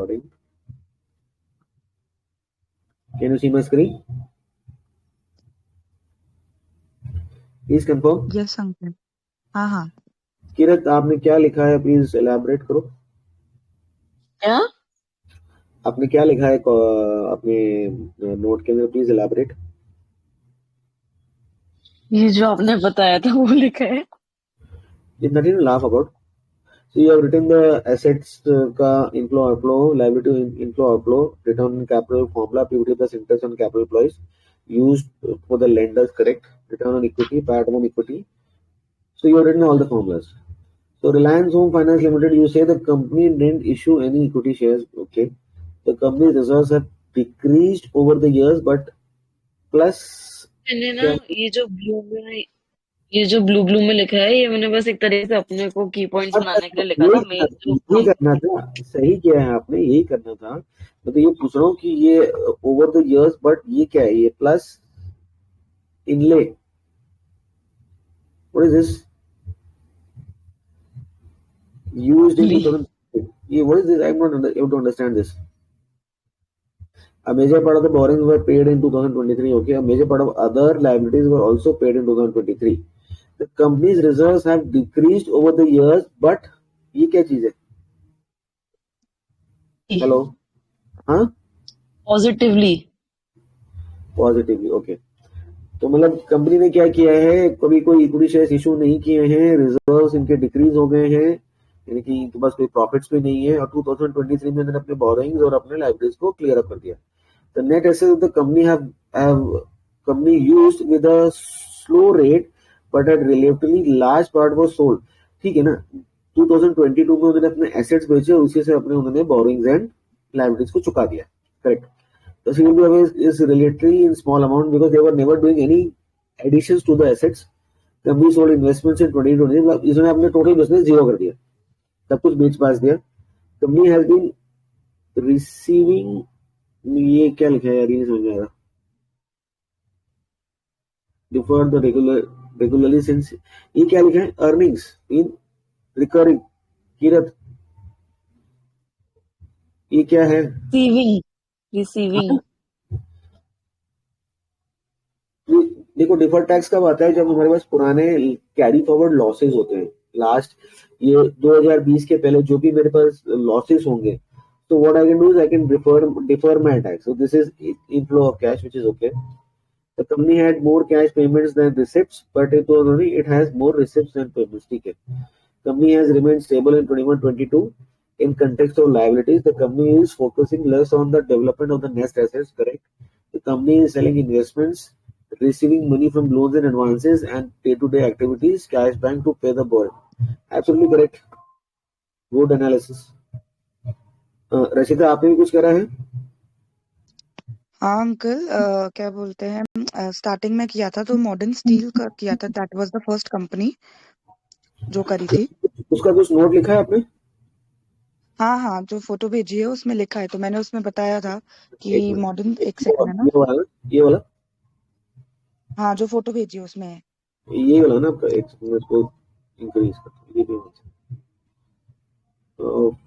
recording. Can you see my screen? Please confirm. Yes uncle. हाँ हाँ. किरत, आपने क्या लिखा है, प्लीज एलैबोरेट करो. क्या आपने क्या लिखा है अपने नोट के अंदर, प्लीज एलैबोरेट. ये जो आपने बताया था वो लिखा है. There's nothing to laugh about. So you have written the assets का inflow outflow, liability inflow outflow, return on capital formula, PBT plus interest on capital employees used for the lenders, correct? Return on equity, PAT on equity. So you have written all the formulas. So Reliance Home Finance Limited, you say the company didn't issue any equity shares. Okay. The company's reserves have decreased over the years, but plus. मैंने ना ये जो blue में लिखा है, ये मैंने बस एक तरीके से अपने को की पॉइंट्स बनाने के लिए लिखा था. मेन जो यही करना था, सही किया है आपने, यही करना था. मतलब ये पूछ रहा हूँ कि ये ओवर द इयर्स, बट ये क्या है, ये plus inlay, what is this used in 2000. What is this? I'm not able to understand this. A major part of the borrowings were paid in 2023. Okay, a major part of other liabilities were also paid in 2023. The company's reserves have decreased over the years, but ये क्या चीज है? Hello, हाँ, positively. Okay. तो मतलब company ने क्या किया है, कभी कोई इक्विटी शेयर्स इशू नहीं किए हैं, रिजर्व्स इनके डिक्रीज हो गए हैं, यानी कि इनके पास कोई प्रॉफिट्स भी नहीं है, और 2023 में इन्होंने अपने बोरोइंग्स और अपने लाइबिलिटीज को क्लियर अप कर दिया. The net assets of the company used with a slow rate but at relatively large part was sold. ठीक है ना. 2022 में उन्होंने अपने एसेट्स बेचे, उसी से अपने उन्होंने बोरोइंग्स एंड लाइबिलिटीज को चुका दिया. Correct. The CWB is relatively in small amount because they were never doing any additions to the assets. Company sold investments in 2020. इसने अपने total business zero कर दिया, सब कुछ बेच पास दिया. Company has been receiving, ये क्या लिखा है यार, ये नहीं समझ में आ रहा. Deferred the regularly since, ये क्या लिखा है, earnings in recurring. किरत, ये क्या है? रिसीविंग. देखो, डिफर्ड टैक्स कब आता है, जब हमारे पास पुराने कैरी फॉरवर्ड लॉसेस होते हैं. लास्ट ये 2020 के पहले जो भी मेरे पास लॉसेस होंगे, तो what I can do is I can defer my tax. So this is inflow of cash which is okay. The company had more cash payments than receipts, but it has more receipts than payments. ठीक है. Company has remained stable in 21-22. In context of liabilities, the company is focusing less on the development of the next assets, correct? The company is selling investments, receiving money from loans and advances, and day-to-day activities, cash bank to pay the borrower. Absolutely correct. Good analysis. रशिता, आपने भी कुछ करा है? हाँ uncle, क्या बोलते हैं, starting में किया था तो मॉडर्न स्टील का किया था. That was the first company जो करी थी. उसका कुछ नोट लिखा है आपने? हाँ हाँ, जो फोटो भेजी है उसमें लिखा है, तो मैंने उसमें बताया था कि एक मिनट, मॉडर्न. एक सेकंड है ना. ये वाला, ये वाला, हाँ, जो फोटो भेजी है उसमें है. ये वाला ना आपका. एक सेकंड, इसको इंक्रीज करते हैं. ये भी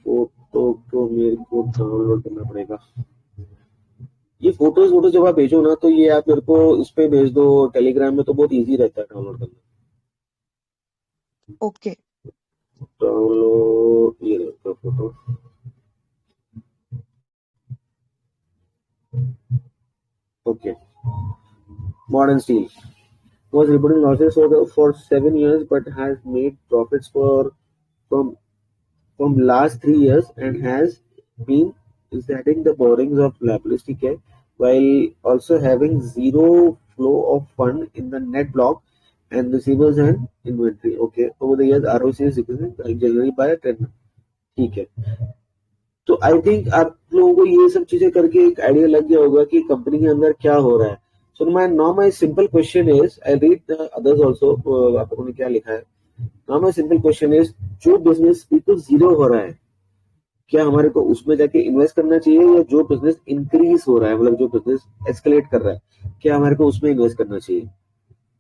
फोटो को मेरे को डाउनलोड करना पड़ेगा. ये फोटोज जब आप भेजो ना, तो ये आप मेरे को इस पे भेज दो टेलीग्राम में, तो बहुत इजी रहता है डाउनलोड करना. ओके. डाउनलोड, ये रहता photo. Okay. Modern steel was reporting losses for 7 years but has made profits from last 3 years and has been setting the borrowings of liability care while also having zero flow of fund in the net block and receivables and inventory. Okay, over the years ROC is decreasing generally by 10. ठीक है. तो I think आप लोगों को ये सब चीजें करके एक आइडिया लग गया होगा कि कंपनी के अंदर क्या हो रहा है. So my simple question is, I read the others also, आप लोगों ने क्या लिखा है. Now my simple question is, जो बिजनेस बिल्कुल जीरो हो रहा है, क्या हमारे को उसमें जाके इन्वेस्ट करना चाहिए, या जो बिजनेस इंक्रीज हो रहा है, मतलब जो बिजनेस एस्केलेट कर रहा है, क्या हमारे को उसमें इन्वेस्ट करना चाहिए?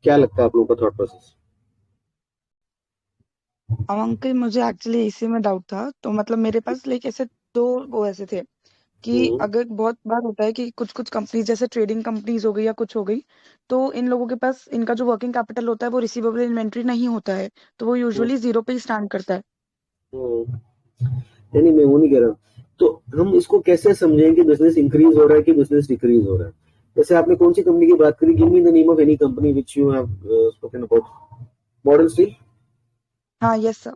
क्या लगता है आप लोगों का थॉट प्रोसेस? अब अंकल मुझे एक्चुअली इसी में डाउट था, तो मतलब मेरे पास लाइक ऐसे तो वो ऐसे थे कि अगर बहुत बार होता है कि कुछ कुछ कंपनीज जैसे ट्रेडिंग कंपनीज हो गई या कुछ हो गई, तो इन लोगों के पास इनका जो वर्किंग कैपिटल होता है वो रिसीवेबल इन्वेंट्री नहीं होता है, तो वो यूजुअली जीरो पे ही स्टैंड करता है। नहीं मैं वो नहीं कह रहा। तो हम इसको कैसे समझें कि बिजनेस इंक्रीज हो रहा है कि बिजनेस डिक्रीज हो रहा है? जैसे आपने कौन सी कंपनी की बात करी? Give me the name of any company which you have spoken about. Modern steel. हाँ, यस सर।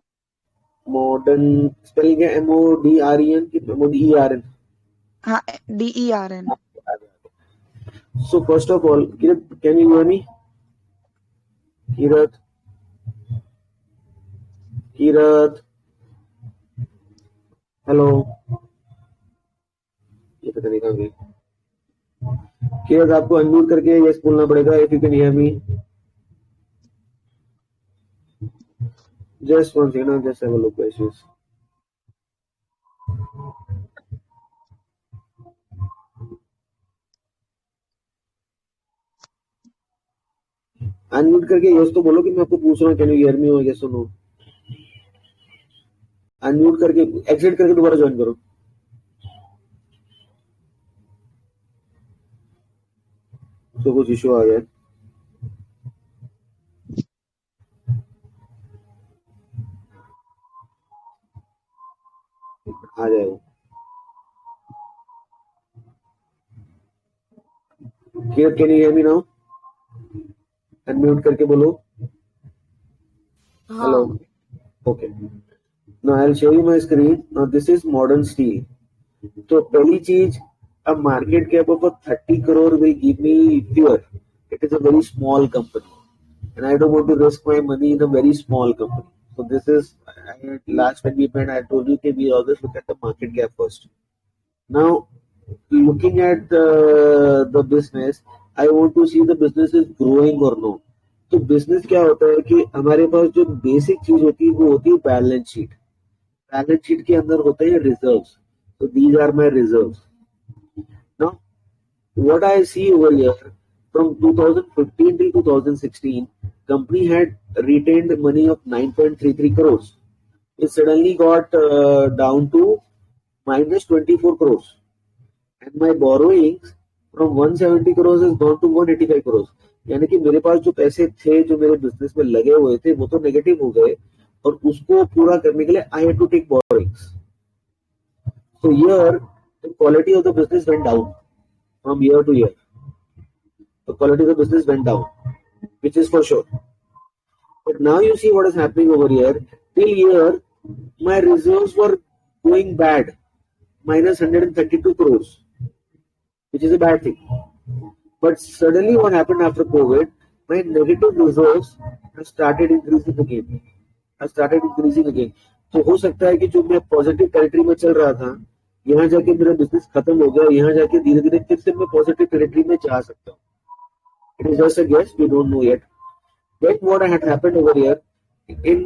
मॉडर्न स्पेलिंग है MODREN की MODERN? हाँ, DERN। So first of all, Kirat, can you hear me? Kirat, hello. ये पता नहीं कहाँ गई। किरत, आपको अनम्यूट करके यस बोलना पड़ेगा if you can hear me. Just one second, just have a look guys. Unmute करके यस तो बोलो कि मैं आपको पूछ रहा हूँ कैन यू हियर मी और यस और नो। अनम्यूट करके एग्जिट करके दोबारा ज्वाइन करो। तो कुछ इशू आ गया है। आ जाएगा। Kirat, can you hear me now? Unmute करके बोलो hello. Okay, now I will show you my screen. Now this is modern steel. तो पहली चीज, अब market cap of 30 crore will give me fear. It is a very small company and I don't want to risk my money in a very small company. So this is, last when we met, I told you that we always look at the market cap first. Now, looking at the business, I want to see the business is growing or no. तो business क्या होता है कि हमारे पास जो basic चीज होती है वो होती है बैलेंस शीट। बैलेंस शीट के अंदर होते हैं reserves. So these are my reserves. Now, what I see over here, from 2015 till 2016, company had retained money of 9.33 crores. It suddenly got down to minus 24 crores. And my borrowings from 170 crores has gone to 185 crores. यानी कि मेरे पास जो पैसे थे जो मेरे business में लगे हुए थे वो तो नेगेटिव हो गए, और उसको पूरा करने के लिए I had to take borrowings. So here, the quality of the business went down from year to year. The quality of the business went down, which is for sure. But now you see what is happening over here. Till here, my reserves were going bad, minus 132 crores, which is a bad thing. But suddenly what happened after COVID, my negative reserves have started increasing again. तो हो सकता है कि जो मैं positive territory में चल रहा था, यहाँ जाके मेरा बिजनेस खत्म हो गया, यहाँ जाके धीरे धीरे फिर से मैं पॉजिटिव टेरिटरी में जा सकता हूँ। It is just a guess, we don't know yet. Then what had happened over here in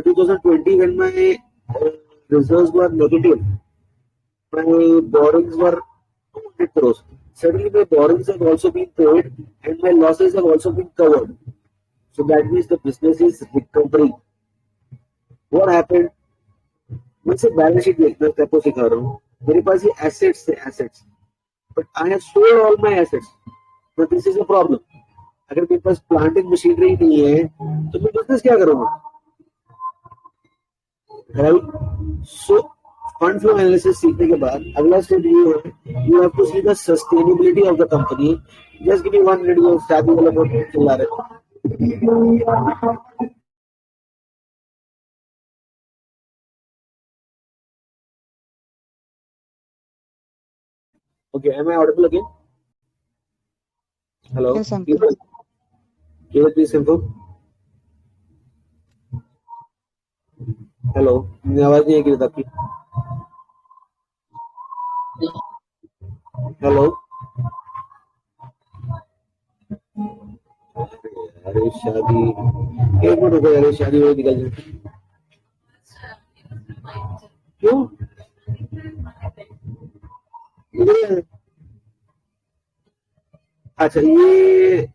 2020 when my reserves were negative, my borrowings were 200 crores. Suddenly my borrowings have also been paid and my losses have also been covered. So that means the business is recovering. What happened? मैं सिर्फ balance sheet देखना आपको सिखा रहा हूँ। मेरे पास ये assets थे, assets, but I have sold all my assets. But this is a problem. अगर मेरे पास प्लांट एंड मशीनरी नहीं है तो मैं बिजनेस क्या करूंगा, right? So fund flow analysis सीखने के बाद अगला स्टेप ये है, you have to see the sustainability of the company. Just give me 1 minute, ये शादी वाला फोन चिल्ला रहे। Okay, am I audible again? Hello? Yes, uncle. Please confirm. Hello, आवाज नहीं है किरत आपकी। हेलो, अरे शादी, एक मिनट रुको यार, शादी वाली निकल जाए। क्यों? अच्छा, ये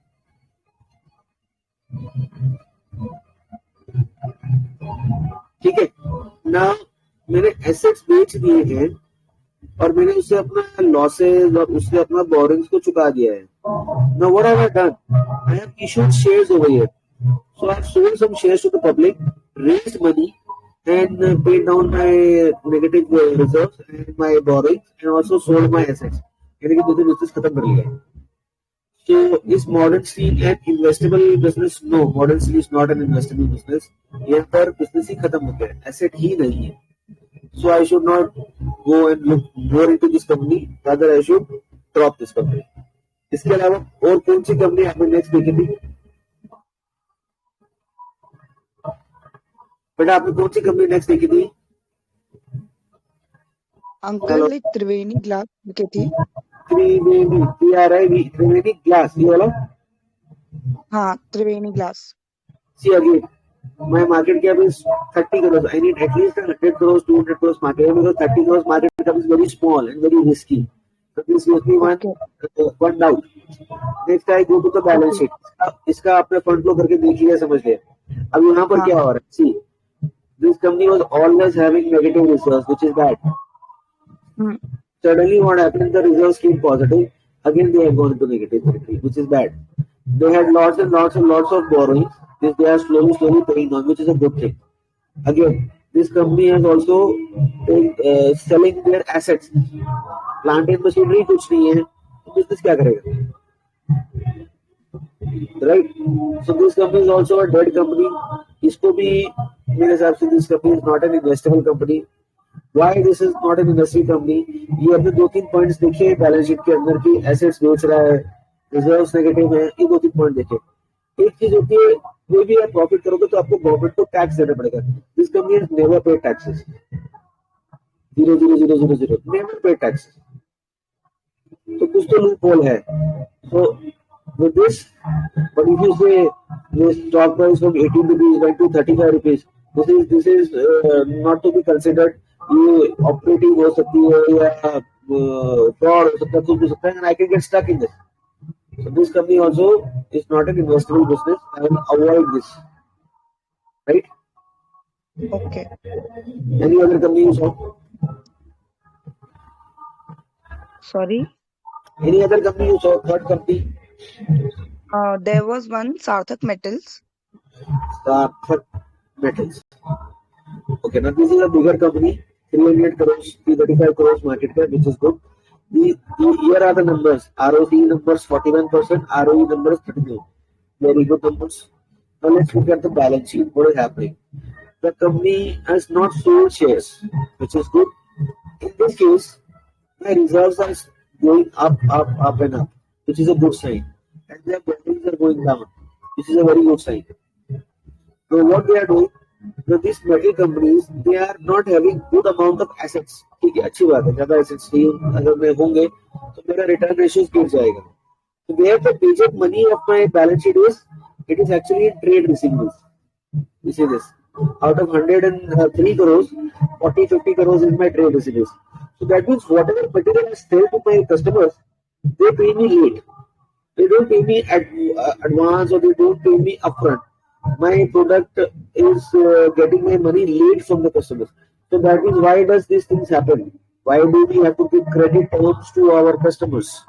ठीक है ना, मैंने एसेट्स बेच दिए हैं और मैंने उससे अपना लॉसेज और उससे अपना बोरिंग्स को चुका दिया है. Now what have I done? I have issued shares over here. So I have sold some shares to the public, raised money, and paid down my negative reserves and my borrowings, and also sold my assets. यानी कि दूसरे business खत्म कर लिया. So is modern steel an investable business? No, modern steel is not an investable business. यहाँ पर business ही खत्म हो गया है, एसेट ही नहीं है. So I should not go and look more into this company. Rather, I should drop this company. इसके अलावा और कौन सी कंपनी आपने नेक्स्ट देखी थी? बेटा आपने कौन सी कंपनी नेक्स्ट देखी थी? अंकल एक त्रिवेणी ग्लास की थी. त्रिवेणी, TRIV, त्रिवेणी ग्लास, ये वाला? हाँ, त्रिवेणी glass. See again, my market cap is 30 crores. I need at least 100 crores, 200 crores market cap because 30 crores market cap is very small and very risky. So this gives me one doubt. Next I go to the balance sheet. इसका आपने fund flow करके देख लिया, समझ लिया. अब यहाँ पर क्या हो रहा है? See, this company was always having negative reserves, which is bad. Suddenly what happened? The reserves came positive. Again they have gone into negative territory, which is bad. They had lots and lots and lots of borrowings. This they are slowly paying down, which is a good thing. Again, this company has also been selling their assets. Plant and machinery कुछ नहीं है, तो business क्या करेगा? Right? So this company is also a dead company. इसको भी मेरे हिसाब से this company is not an investable company. Why this is not an investable company? ये अपने 2-3 पॉइंट्स देखिए बैलेंस शीट के अंदर की एसेट्स बेच रहा है, रिजर्व्स नेगेटिव है, ये 2-3 पॉइंट देखिए. एक चीज होती है, कोई भी आप प्रॉफिट करोगे तो आपको गवर्नमेंट को टैक्स देना पड़ेगा. This company has never paid taxes. 0 never paid taxes. तो कुछ तो लूप होल है. So with this, but if you say the stock price from 18 rupees went to 35 rupees, this is not to be considered. ये operating हो सकती है या fraud हो सकता है, कुछ भी सकता है, and I can get stuck in this. So this company also is not an investable business. I will avoid this. Right? Okay. Any other company you saw? Sorry? Any other company you saw? Third company? There was one Sarthak Metals. Sarthak Metals. Okay, now this is a bigger company. 300 crores, 335 crores market cap, which is good. Here are the numbers. ROC numbers 41%, ROE numbers 39%. Very good numbers. Now let's look at the balance sheet. What is happening? The company has not sold shares, which is good. In this case, my reserves are going up and up, which is a good sign. And their borrowings are going down, which is a very good sign. So what they are doing? So these metal companies, they are not having good amount of assets. ठीक है, अच्छी बात है, ज्यादा assets नहीं अगर मैं होंगे तो मेरा return ratios गिर जाएगा. So where the major money of my balance sheet is, it is actually in trade receivables. You see this? Out of 103 crores, 40-50 crores is my trade receivables. So that means whatever material I sell to my customers, they pay me late. They don't pay me at advance, or they don't pay me upfront. My product is getting my money late from the customers. So that means why does these things happen? Why do we have to give credit terms to our customers?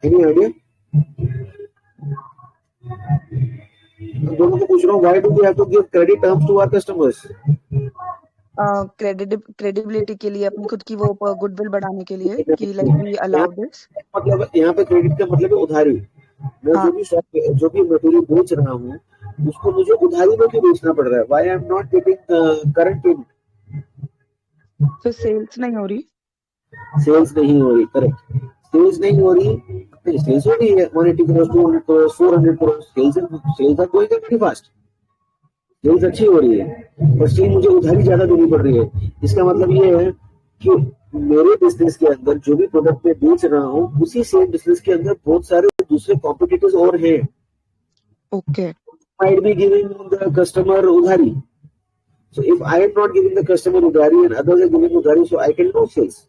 Any idea? दोनों को पूछ रहा हूँ, why do we have to give credit terms to our customers? Credibility के लिए, अपनी खुद की वो गुडविल बढ़ाने के लिए कि लाइक वी अलाउ दिस. मतलब यहाँ पे क्रेडिट का मतलब है उधारी. मैं जो भी मटेरियल बेच रहा हूँ उसको मुझे उधारी में क्यों बेचना पड़ रहा है? Why I am not getting current payment? तो सेल्स नहीं हो रही. सेल्स नहीं हो रही, करेक्ट. सेल्स नहीं हो रही, सेल्स हो रही है 180 crores, 200 crores, 400 crores. Sales are going very fast. Sales अच्छी हो रही है, पर स्टिल मुझे उधारी ज्यादा देनी पड़ रही है. इसका मतलब ये है कि मेरे बिजनेस के अंदर जो भी प्रोडक्ट मैं बेच रहा हूँ, उसी सेम बिजनेस के अंदर बहुत सारे दूसरे कॉम्पिटिटर्स और हैं. Okay. Might be giving the customer udhari. So if I am not giving the customer udhari and others are giving udhari, so I can lose sales.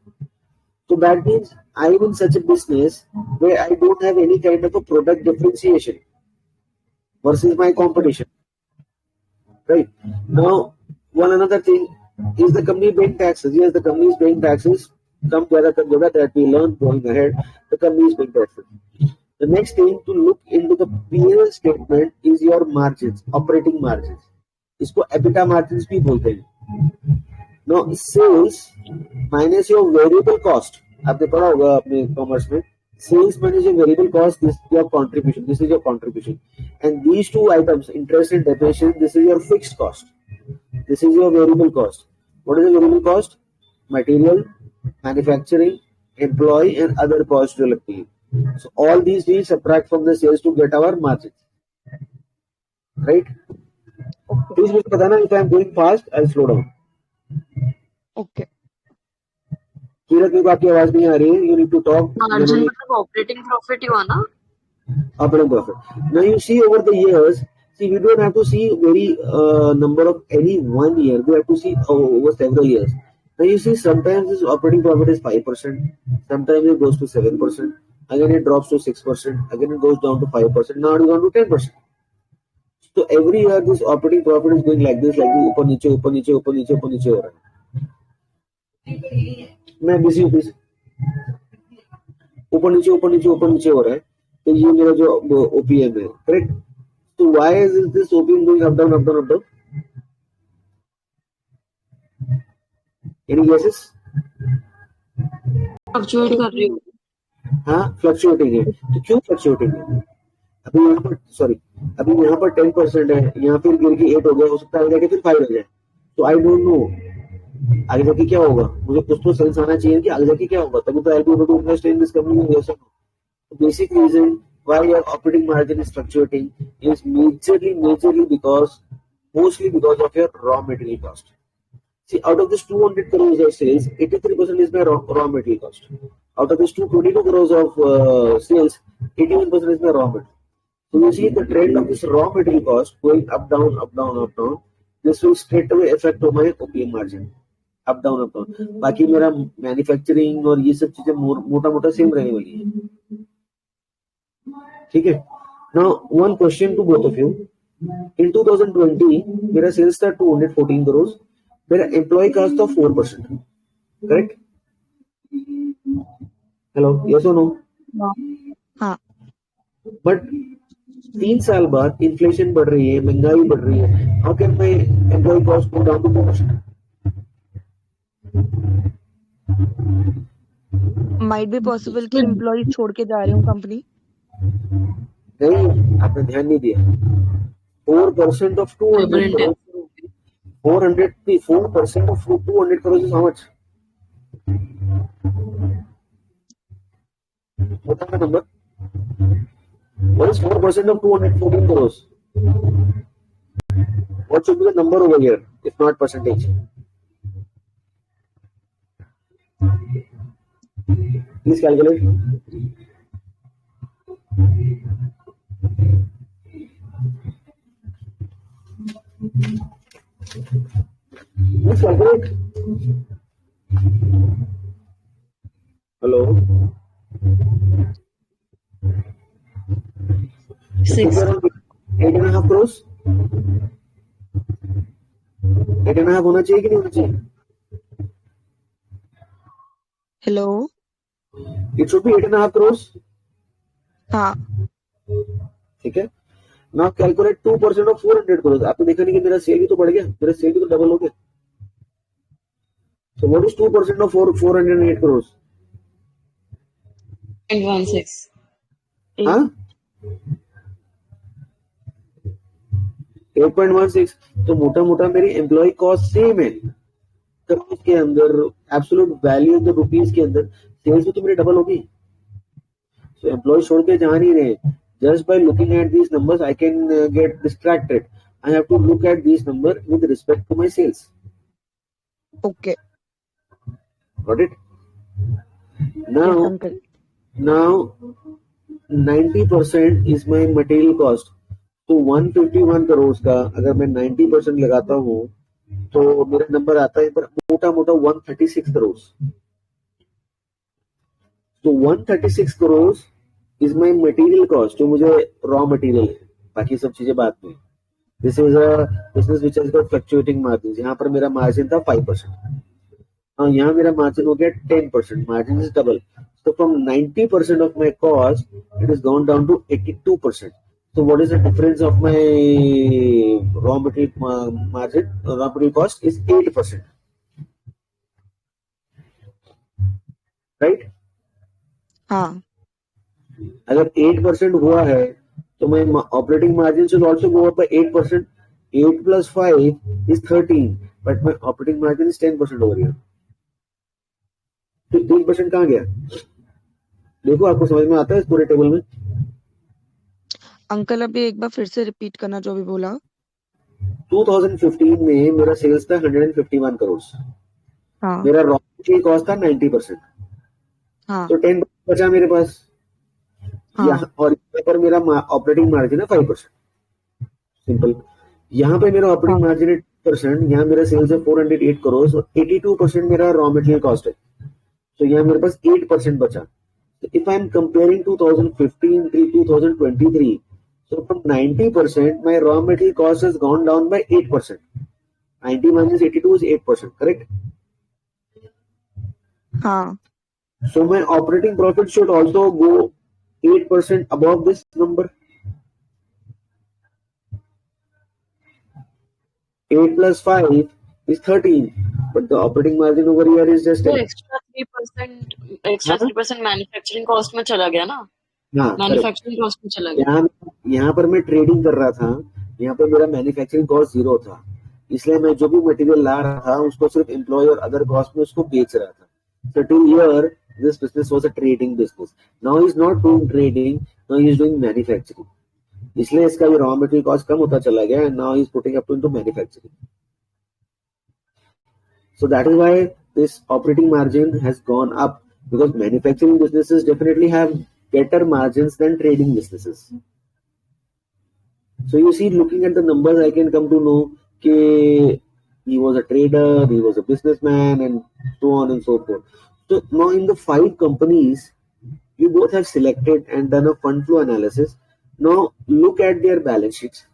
So that means I am in such a business where I don't have any kind of a product differentiation versus my competition. Right? Now, one another thing, Is the company paying taxes? Yes, the company is paying taxes. Come together that we learn going ahead. The company is paying taxes. The next thing to look into the P&L statement is your margins, operating margins. इसको EBITDA margins भी बोलते हैं. Now sales minus your variable cost. आपने पढ़ा होगा अपने commerce में. Sales minus your variable cost, this is your contribution. This is your contribution. And these two items, interest and depreciation, this is your fixed cost. This is your variable cost. What is the variable cost? Material, manufacturing, employee, and other costs जो लगती है. So all these we subtract from the sales to get our margins. Right? Okay. Please मुझे बताना if I am going fast, I'll slow down. Okay. Kirat मेरे को आपकी आवाज नहीं आ रही है. You need to talk. Margin मतलब ऑपरेटिंग प्रॉफिट ही हुआ ना. Operating profit. Now you see over the years, see we don't have to see very number of any 1 year. We have to see over several years. Now you see sometimes this operating profit is 5%, sometimes it goes to 7%, again it drops to 6%, again it goes down to 5%, now it is down to 10%. So every year this operating profit is going like this, ऊपर नीचे ऊपर नीचे ऊपर नीचे ऊपर नीचे हो रहा है. मैं बिजी हूँ प्लीज. ऊपर नीचे ऊपर नीचे ऊपर नीचे हो रहा है. तो ये मेरा जो ओपीएम है, करेक्ट. तो why is this OPM going up down up down up down? Any guesses? Fluctuate कर रही हूँ. हाँ, फ्लक्चुएटिंग है. तो क्यों फ्लक्चुएटिंग है? अभी यहाँ पर अभी यहाँ पर 10% है, यहाँ फिर गिर के 8 हो गया, हो सकता है आगे जाके फिर 5 हो जाए. तो आई डोंट नो आगे जाके क्या होगा. मुझे कुछ तो सेंस आना चाहिए कि आगे जाके क्या होगा, तभी तो I be able to invest in this company. The basic reason why your operating margin is fluctuating is majorly because mostly because of your raw material cost. See, out of this 200 crores of sales, 83% is my raw material cost. Out of this 222 crores of sales, 81% is my raw material. So you see the trend of this raw material cost going up down up down up down. This will straight away affect on my OPM margin. Up down up down. बाकी मेरा manufacturing और ये सब चीजें मोटा मोटा same रहने वाली है. ठीक है. Now one question to both of you. In 2020 मेरा सेल्स था 214 करोड़. मेरा एम्प्लॉय कास्ट था 4%. करेक्ट? हेलो, यस और नो? हाँ. बट 3 साल बाद इन्फ्लेशन बढ़ रही है, महंगाई बढ़ रही है. How can my employ cost go down to 4%? Might be possible कि एम्प्लॉय छोड़ के जा रहे हो कंपनी. नहीं, आपने ध्यान नहीं दिया. 4% of 200 crores. 4% of 200 crores is how much? What is the number? What is 4% of 214 crores? What should be the number over here, if not percentage? Please calculate. Please calculate. Hello. 6. 8.5 crores. 8.5 होना चाहिए कि नहीं होना चाहिए? Hello. It should be 8.5 crores. हाँ. ठीक है. Now calculate 2% of 400 crores. आपने देखा नहीं कि मेरा सेल भी तो बढ़ गया, मेरा सेल भी तो डबल हो गया. So what is 2% of 408 crores? 8.16. हाँ? 8.16. तो मोटा मोटा मेरी एम्प्लॉय कॉस्ट सेम है. करोड़ के अंदर absolute value of the rupees के अंदर सेल्स भी तो मेरी डबल होगी. So एम्प्लॉय छोड़ के जा नहीं रहे. Just by looking at these numbers, I can get distracted. I have to look at these numbers with respect to my sales. Okay. Got it? Now, Yes, uncle. now 90% is my material cost. तो 151 करोड़ का अगर मैं 90% लगाता हूँ तो मेरा number आता है मोटा मोटा 136 करोड़. तो 136 crore is my material cost, जो मुझे रॉ मटेरियल है. बाकी सब चीजें बाद में. This is a business which has got fluctuating margin. यहाँ पर मेरा मार्जिन था 5%, और यहाँ मेरा मार्जिन हो गया 10%, margin is double. So from 90% of my cost, it has gone down to 82%. So what is the difference of my raw material margin? Raw material cost is 8%, right? हाँ अगर 8% हुआ है तो my operating margin should also go up by 8%. 8 plus 5 is 13, but my operating margin is 10% over here. 15% कहाँ गया? देखो आपको समझ में आता है इस पूरे टेबल में? अंकल, अभी एक बार फिर से रिपीट करना जो भी बोला। 2015 में मेरा सेल्स था 151 करोड़, हाँ मेरा रॉ मटेरियल कॉस्ट था 90%, हाँ तो 10% बचा मेरे पास। हाँ यहाँ और यहाँ पर मेरा ऑपरेटिंग मार्जिन है 5%, सिंपल। यहाँ पे मेरा हाँ ऑपरेटिंग मार्जिन है 2%, यहाँ मेरा सेल्स है 408 करोड़ और 82% मेरा रॉ मटेरियल कॉस्ट है, तो यहाँ मेरे पास 8% बचा। If I am comparing 2015 to 2023, so from 90% my raw material cost has gone down by 8%. 90 minus 82 is 8%, correct? हाँ So my operating profit should also go 8% above this number. 8 plus 5 is 13, but the operating margin over here is just तो 10. Extra हाँ 3% manufacturing cost में चला गया ना, हाँ correct. Manufacturing cost में चला गया। यहाँ पर मैं ट्रेडिंग कर रहा था, यहाँ पर मेरा मैन्युफैक्चरिंग कॉस्ट 0 था, इसलिए मैं जो भी मटेरियल ला रहा था उसको सिर्फ एम्प्लॉय और अदर कॉस्ट में उसको बेच रहा था। So till here this business was a trading business. Now he is not doing trading, now he is doing manufacturing. इसलिए इसका ये रॉ मटेरियल कॉस्ट कम होता चला गया, and now he is putting up into manufacturing. So that is why this operating margin has gone up, because manufacturing businesses definitely have better margins than trading businesses. So you see, looking at the numbers, I can come to know that he was a trader, he was a businessman, and so on and so forth. So now in the 5 companies, you both have selected and done a fund flow analysis. Now look at their balance sheets.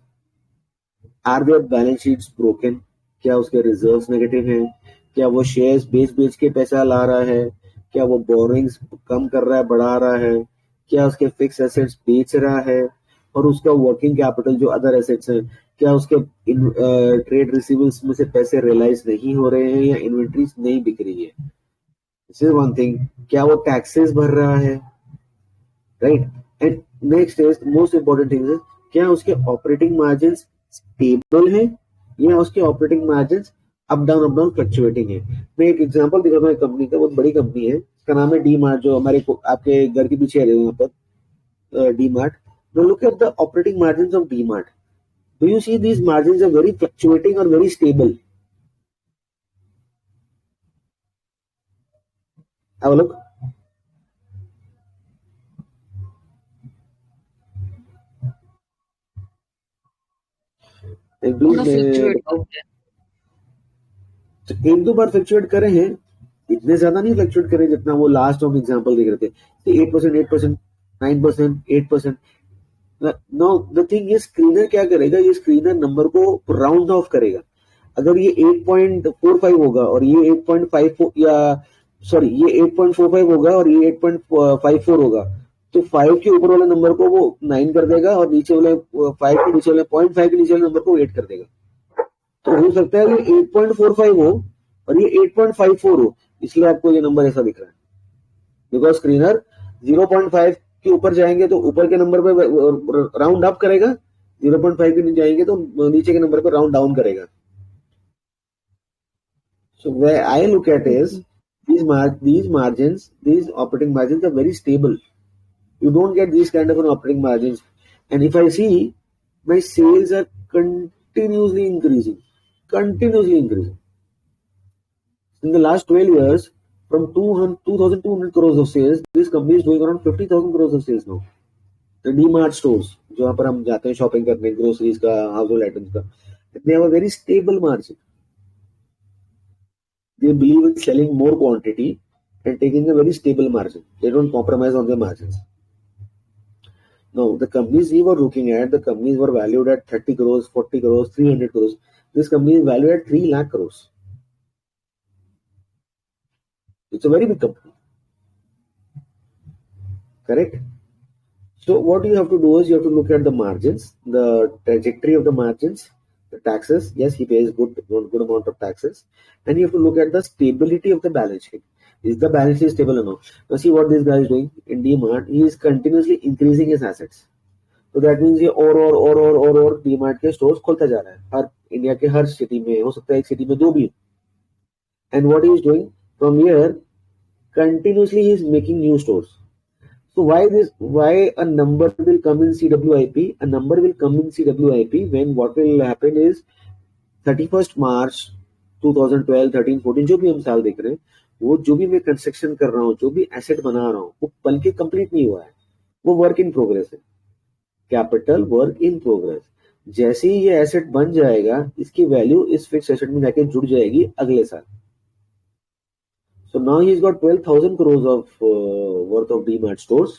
Are their balance sheets broken? क्या उसके reserves negative हैं? क्या वो shares बेच के पैसा ला रहा है? क्या वो बोरिंग्स कम कर रहा है, बढ़ा रहा है? क्या उसके फिक्स एसेट्स बेच रहा है? और उसका वर्किंग कैपिटल जो अदर एसेट्स हैं, क्या उसके ट्रेड रिसीवेबल्स में से पैसे रियलाइज नहीं हो रहे हैं या इन्वेंट्रीज नहीं बिक रही है? This is one thing. क्या वो टैक्सेस भर रहा है, right? And next is most important thing is, क्या उसके ऑपरेटिंग मार्जिन स्टेबल है या उसके operating margin up down fluctuating है? मैं एक एग्जांपल दिखाता हूँ, कंपनी का, बहुत बड़ी कंपनी है, इसका नाम है डी मार्ट, जो हमारे आपके घर के पीछे है यहाँ पर D mart. Now look at the operating margins of DMart. Do you see these margins are very fluctuating or very stable? Have a look. एक दो बार फ्लक्चुएट करे हैं, इतने ज्यादा नहीं फ्लक्चुएट करे जितना वो लास्ट हम एग्जांपल देख रहे थे। 8%, 8%, 9%, 8%। नो द थिंग ये स्क्रीनर क्या करेगा, ये स्क्रीनर नंबर को राउंड ऑफ करेगा। अगर ये 8.45 होगा और ये 8.54 या सॉरी ये 8.45 होगा और ये 8.54 होगा, तो 5 के ऊपर वाले नंबर को वो 9 कर देगा और नीचे वाले 5 के नीचे वाले 0.5 के नीचे वाले नंबर को 8 कर देगा। तो हो सकता है कि 8.45 हो और ये 8.54 हो, इसलिए आपको ये नंबर ऐसा दिख रहा है, बिकॉज स्क्रीनर 0.5 के ऊपर जाएंगे तो ऊपर के नंबर पे राउंड अप करेगा, 0.5 के नीचे जाएंगे तो नीचे के नंबर पे राउंड डाउन करेगा। So where I look at is these margins, these operating margins are very stable. You don't get these kind of an operating margins. And if I see, my sales are continuously increasing. In the last 12 years, from 2,200 crores of sales, this company is doing around 50,000 crores of sales now. The DMart stores, जहाँ पर हम जाते हैं shopping करने, groceries का, house hold items का, they have a very stable margin. They believe in selling more quantity and taking a very stable margin. They don't compromise on their margins. No, the companies we were looking at, the companies were valued at 30 crores, 40 crores, 300 crores. This company is valued at 3 lakh crores. It's a very big company. Correct? So what you have to do is you have to look at the margins, the trajectory of the margins, the taxes. Yes, he pays good amount of taxes, and you have to look at the stability of the balance sheet. Is the balance sheet stable or not? Now see what this guy is doing in DMart. He is continuously increasing his assets. तो that means ये और डीमार्ट के stores खोलता जा रहा है हर India के हर city में, हो सकता है एक सिटी में 2 भी. And what he is doing from here continuously he is making new stores. So why a number will come in CWIP? A number will come in CWIP when what will happen is 31st March 2012, 13, 14 जो भी हम साल देख रहे हैं, वो जो भी मैं कंस्ट्रक्शन कर रहा हूँ, जो भी एसेट बना रहा हूँ, वो बन के कंप्लीट नहीं हुआ है, वो वर्क इन प्रोग्रेस है. Capital work in progress. जैसे ही ये एसेट बन जाएगा, इसकी वैल्यू इस फिक्स एसेट में जाके जुड़ जाएगी अगले साल. So now he's got 12,000 crores of worth of DMart stores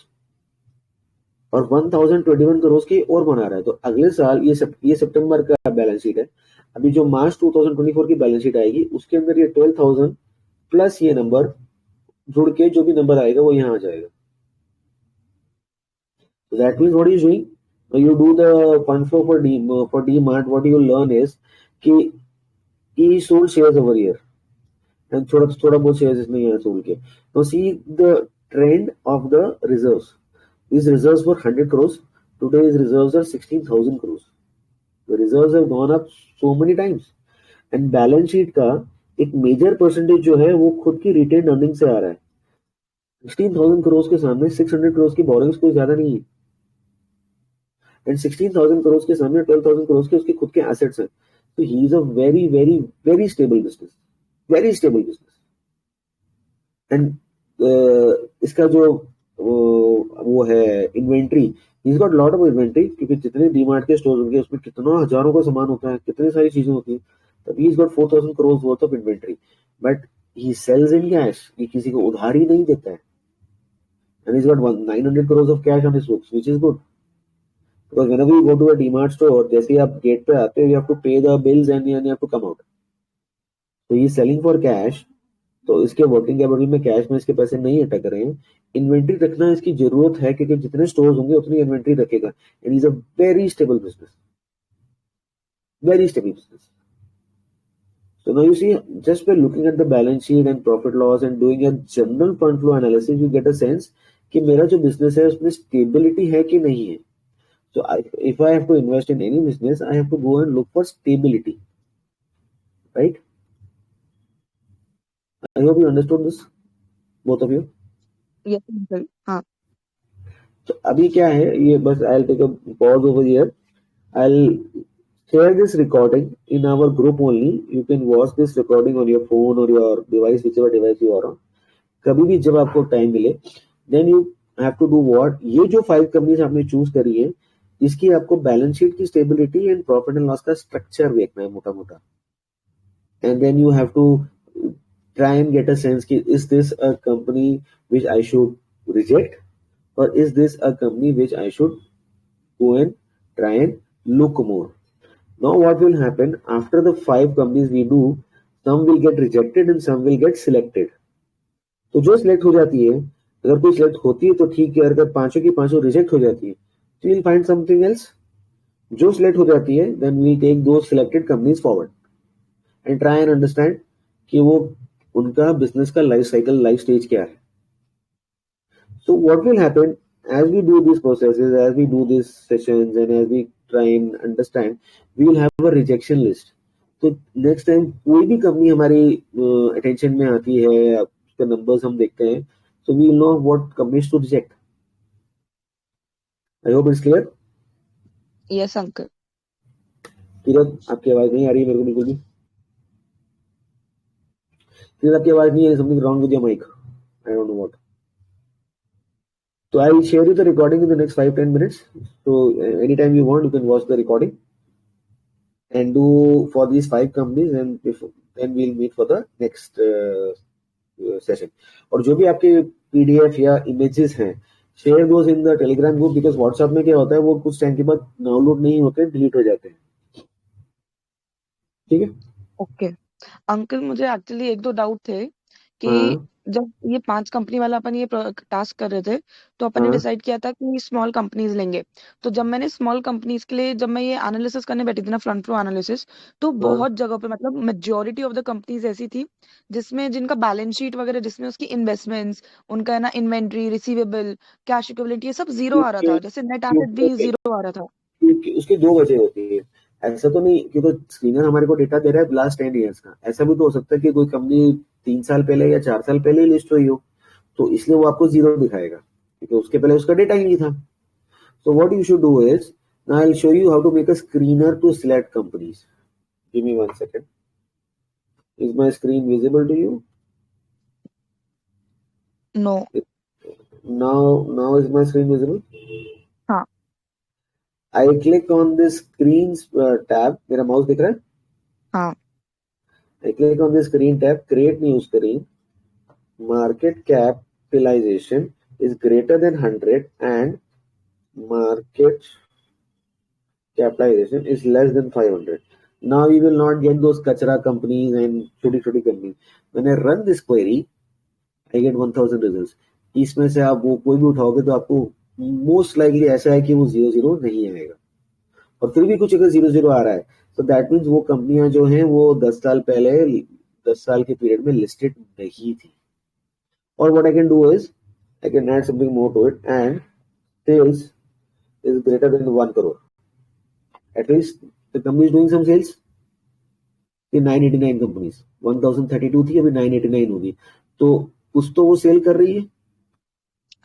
और 1,021 crores की और बना रहा है. तो अगले साल ये सितंबर का बैलेंस शीट है. अभी जो मार्च 2024 की बैलेंस शीट आएगी उसके अंदर ये 12,000 प्लस ये नंबर जुड़ के जो भी नंबर आएगा वो यहाँ आ जाएगा. So that means what he's doing, you do the fund flow for DMart, what you learn is कि he sold shares over here. And थोड़ा बहुत shares इसमें यहाँ सोल्ड किया. Now see the trend of the reserves. These reserves were 100 crores. Today's reserves are 16,000 crores. The reserves have gone up so many times. And balance sheet का एक major percentage जो है वो खुद की retained earnings से आ रहा है. 16,000 crores के सामने 600 crores की borrowings कोई ज्यादा नहीं है. And 16,000 crores के सामने 12,000 crores के उसके खुद के assets हैं. So he is a very very very stable business. Very stable business. And इसका जो वो है inventory, he's got lot of inventory, क्योंकि जितने डीमार्ट के स्टोर होंगे उसमें कितना हजारों का सामान होता है, कितनी सारी चीजें होती हैं. तभी he's got 4,000 crores worth of inventory, but he sells in cash. ये किसी को उधार ही नहीं देता है. And he's got 900 crores of cash on his books, which is good. Because whenever you go to a DMart store, जैसे ही आप gate पे आते हो, you have to pay the bills and you have to come out. तो ये selling for cash, तो इसके working capital में कैश में इसके पैसे नहीं अटक रहे हैं. इन्वेंट्री रखना इसकी जरूरत है क्योंकि जितने स्टोर्स होंगे उतनी इन्वेंट्री रखेगा. And is a very stable business, very stable business. So now you see, just by looking at the balance sheet and profit loss and doing a general fund flow analysis, you get a sense कि मेरा जो business है उसमें stability है कि नहीं है. So if I have to invest in any business, I have to go and look for stability, right? I hope you understood this, both of you. Yes, uncle. हाँ. So अभी क्या है, ये बस I'll take a pause over here. I'll share this recording in our group only. You can watch this recording on your phone or your device, whichever device you are on. कभी भी जब आपको time मिले, then you have to do what? ये जो 5 companies आपने choose करी है, इसकी आपको बैलेंस शीट की stability and profit and loss का स्ट्रक्चर देखना है मोटा मोटा. And then you have to try and get a sense ki, is this a company which I should reject, or is this a company which I should go and try and look more. Now what will happen after the 5 companies we do, some will get rejected and some will get selected. तो जो select हो जाती है, अगर कोई select होती है तो ठीक है, अगर पांचों की पांचों रिजेक्ट हो जाती है तो we'll find something else. जो सिलेक्ट हो जाती है, then we take those selected companies forward and try and understand कि वो उनका बिजनेस का लाइफ साइकिल, लाइफ स्टेज क्या है. So what will happen as we do these processes, as we do these sessions and as we try and understand, we will have a rejection list. तो next time कोई भी company हमारी attention में आती है, उसके नंबर्स हम देखते हैं, so we will know what companies to reject. I hope it's clear. Yes, uncle. किरण, आपकी आवाज नहीं आ रही है मेरे को बिल्कुल भी. आपकी आवाज नहीं है, something wrong with your mic. I don't know what. So I will share you the recording in the next 5-10 minutes. So anytime you want, you can watch the recording and do for these 5 companies, and then we'll meet for the next session. और जो भी आपके PDF या images हैं, share those in the Telegram group, because WhatsApp में क्या होता है वो कुछ टाइम के बाद डाउनलोड नहीं होते, डिलीट हो जाते हैं। ठीक है। ओके अंकल, मुझे एक्चुअली एक दो डाउट थे कि हाँ जब ये 5 कंपनी वाला अपन ये टास्क कर रहे थे, तो अपन ने हाँ डिसाइड किया था कि स्मॉल कंपनीज लेंगे। तो जब मैंने स्मॉल कंपनीज के लिए जब मैं ये एनालिसिस करने बैठी थी ना, फ्रंट फ्लो एनालिसिस, तो हाँ बहुत जगह पे मतलब मेजोरिटी ऑफ द कंपनीज ऐसी थी जिसमें जिनका बैलेंस शीट वगैरह, जिसमें उसकी इन्वेस्टमेंट्स, उनका है ना इन्वेंट्री, रिसीवेबल, कैश इक्विवेलेंट, ये सब जीरो आ रहा क्योंकि था, जैसे नेट एसेट भी जीरो आ रहा था। क्योंकि उसकी दो वजह होती है। ऐसा तो नहीं क्योंकि स्क्रीनर हमारे को डेटा दे रहा है लास्ट 10 ईयर्स का, ऐसा भी तो हो सकता है कि कोई कंपनी 3 साल पहले या 4 साल पहले ही लिस्ट हुई हो, तो इसलिए वो आपको जीरो दिखाएगा क्योंकि उसके पहले उसका डेटा ही नहीं था। So what you should do is, now I'll show you how to make a screener to select companies. Give me 1 second. Is my screen visible to you? No. Now is my screen visible? हाँ I click on this screens tab. मेरा mouse दिख रहा है? हाँ I click on this screen tab, create new screen. Market capitalization is greater than 100 and market capitalization is less than 500. Now you will not get those kachra companies and choti companies. When I run this query, I get 1000 result. इसमें से आप वो कोई भी उठाओगे तो आपको most likely ऐसा है कि वो 00 नहीं आएगा, और फिर भी कुछ अगर 00 आ रहा है तो दैट मीन्स वो कंपनियां जो हैं वो 10 साल पहले 10 साल के पीरियड में लिस्टेड नहीं थी। और what I can do is I can add something more to it and sales is greater than 1 crore, at least the company is doing some sales. 989 companies 1032 थी, अभी 989 होगी, तो कुछ तो वो सेल कर रही है।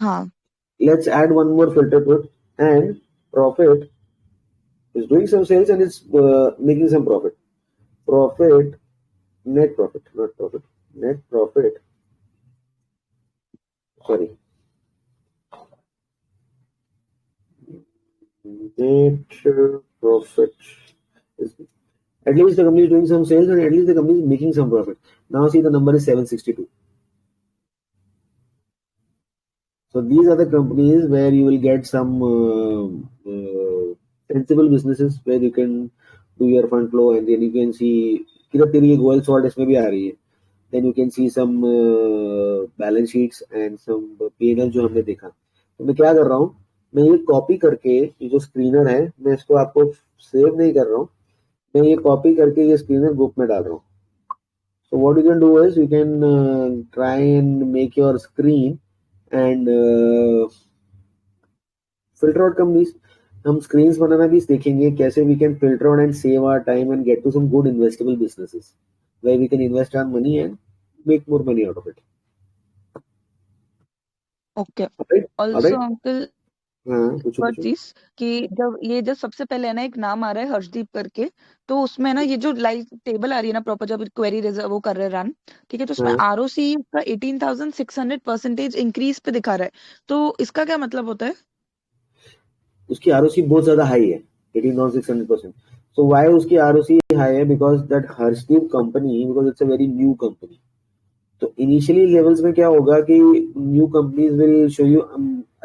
हाँ Let's add one more filter to it, and profit is doing some sales and it's making some profit. Profit, net profit, not profit, net profit. Sorry, net profit is, at least the company is doing some sales and at least the company is making some profit. Now see the number is 762. So these are the companies where you will get some sensible businesses where you can do your fund flow, and then you can see किधर तेरी ये gold salt इसमें भी आ रही है। Then you can see some balance sheets and some P&L जो हमने देखा। तो मैं क्या कर रहा हूँ, मैं ये कॉपी करके ये जो स्क्रीनर है मैं इसको आपको सेव नहीं कर रहा हूँ, मैं ये कॉपी करके ये स्क्रीनर ग्रुप में डाल रहा हूँ। So what you can do is you can try and make your screen and filter out companies. हम screens बनाना भी सीखेंगे कैसे we can filter out and save our time and get to some good investable businesses where we can invest our money and make more money out of it. Okay. Alright? Also Alright? Uncle, हाँ पूछो और पूछो। चीज कि जब सबसे पहले है ना एक नाम आ रहा है हर्षदीप करके, तो उसमें ना ये जो लाइव टेबल आ रही है ना प्रॉपर, जब क्वेरी वो कर रहे हैं रन, ठीक है, तो उसमें हाँ आरओसी का 18,600% इंक्रीज पे दिखा रहा है, तो इसका क्या मतलब होता है? उसकी आरओसी बहुत ज्यादा हाई है, 18,600%। So why उसकी आरओसी हाई है? Because that Harshdeep company, because it's a very new company. तो इनिशियली लेवल्स में क्या होगा कि new companies will show you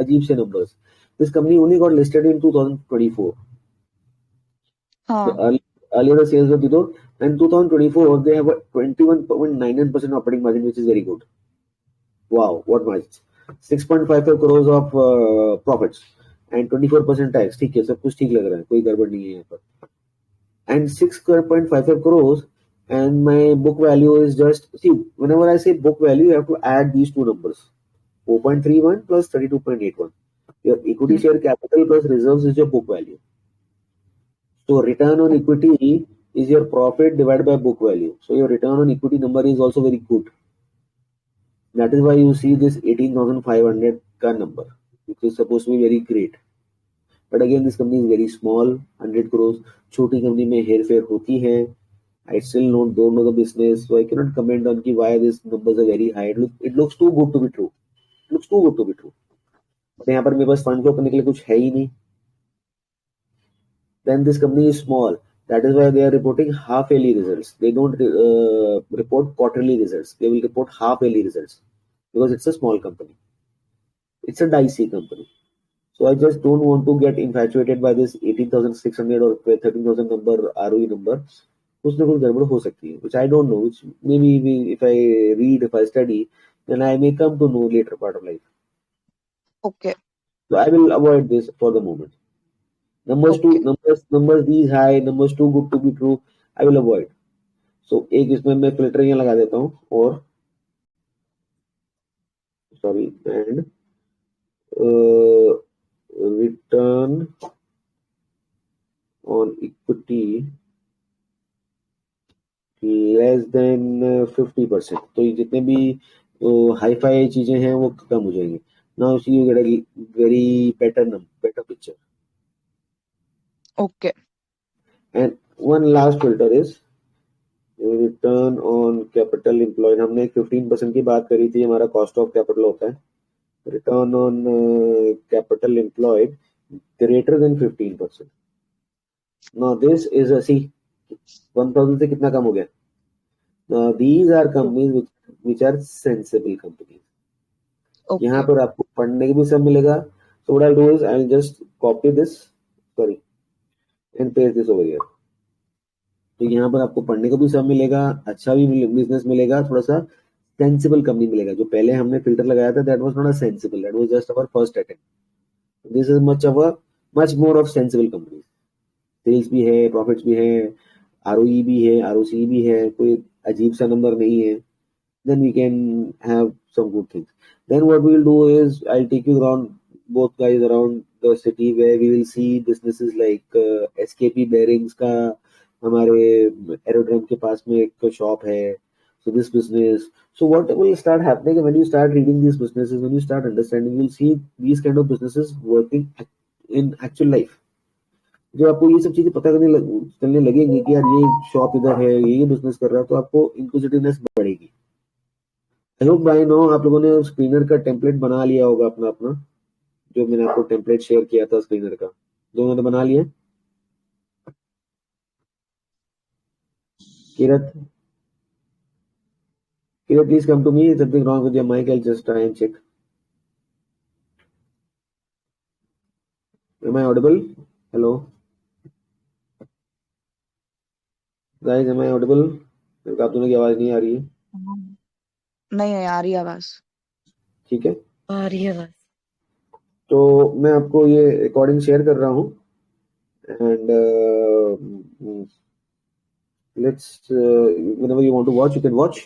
अजीब से numbers. This company only got listed in 2024। हाँ earlier the sales were zero, and 2024 they have a 21.99% operating margin, which is very good. Wow, what margins! 6.55 crores of profits and 24% tax. ठीक है, सब कुछ ठीक लग रहा है, कोई गड़बड़ नहीं है यहाँ पर। And 6.55 crores, and my book value is just, see, whenever I say book value, you have to add these two numbers, 4.31 plus 32.81. Your equity share capital plus reserves is your book value. So return on equity is your profit divided by book value. So your return on equity number is also very good. That is why you see this 18,500 ka number, which is supposed to be very great. But again, this company is very small, 100 crores. छोटी company में हेर फेर होती है। I still don't know the business, so I cannot comment on why these numbers are very high. It looks too good to be true. It looks too good to be true. But यहाँ पर मेरे पास fund flow करने के लिए कुछ है ही नहीं। Then this company is small. That is why they are reporting half-yearly results. They don't report quarterly results. They will report half-yearly results because it's a small company. It's a dicey company. So I just don't want to get infatuated by this 18,600 or 13,000 number ROE number. कुछ ना कुछ गड़बड़ हो सकती है, which I don't know, which maybe if I read, if I study, then I may come to know later part of life. Okay. So I will avoid this for the moment. Okay. Numbers these high, numbers too good to be true, I will avoid. So एक इसमें मैं filter यहाँ लगा देता हूँ और sorry and return on equity less than 50%. तो ये जितने भी हाई फाई चीजें हैं वो कम हो जाएंगी. Now see you get a very better picture. Okay. And one last filter is return on capital employed. हमने 15% की बात करी थी, हमारा cost of capital होता है. Return on capital employed greater than 15%. Now this is a see 1000 से कितना कम हो गया. Now these are companies which are sensible companies. Okay. यहाँ पर आपको पढ़ने के भी सब मिलेगा. So what I'll do is I'll just copy this, sorry, and paste this over here. तो यहाँ पर आपको पढ़ने को भी सब मिलेगा, अच्छा भी बिजनेस मिलेगा, थोड़ा सा सेंसिबल कंपनी मिलेगा. जो पहले हमने फिल्टर लगाया था that was not a sensible, that was just our first attempt. This is much more of sensible company. Sales भी है, प्रॉफिट्स भी है, आरओई भी है, आरओसी भी है, कोई अजीब सा नंबर नहीं है. Then we can have some good things. Then what we will do is I'll take you around, both guys, around the city where we will see businesses like SKP Bearings का हमारे aerodrome के पास में एक shop है. So this business, so what will start happening when you start reading these businesses, when you start understanding, you'll see these kind of businesses working in actual life. जब आपको ये सब चीजें पता चलने लगेंगी कि यार ये शॉप इधर है, ये बिजनेस कर रहा है, तो आपको इंक्विजिटिवनेस बढ़ेगी. आई होप बाय नाउ आप लोगों ने स्क्रीनर का टेम्पलेट बना लिया होगा अपना अपना, जो मैंने आपको टेम्पलेट शेयर किया था स्क्रीनर का. दोनों ने बना लिया. किरत, please come to me. Is something wrong with your mic? I'll just try and check. Am I audible? Hello guys, am I audible? मेरे को आप दोनों की आवाज नहीं आ रही है. नहीं आ रही आवाज. ठीक है, आ रही है बस. तो मैं आपको ये रिकॉर्डिंग शेयर कर रहा हूँ. And let's whenever you want to watch, you can watch.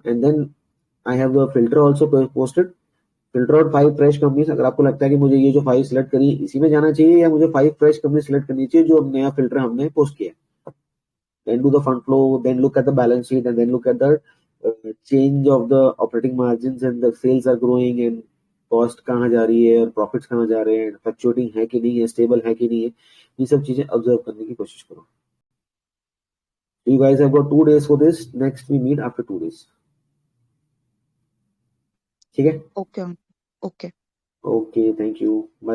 And then I have the filter also posted. Filter out 5 fresh companies. अगर आपको लगता है कि मुझे ये जो 5 सिलेक्ट करी इसी में जाना चाहिए, या मुझे 5 fresh companies सिलेक्ट करनी चाहिए जो नया फिल्टर हमने पोस्ट किया. Then do the fund flow, then look at the balance sheet, and then look at the change of the operating margins, and the sales are growing and cost कहाँ जा रही है और प्रॉफिट्स कहाँ जा रहे हैं, फ्लक्चुएटिंग है कि नहीं है, स्टेबल है कि नहीं है. ये सब चीजें ऑब्जर्व करने की कोशिश करो. You guys have got 2 days for this. Next we meet after 2 days. ठीक है? Okay. Okay. Okay, thank you. Bye.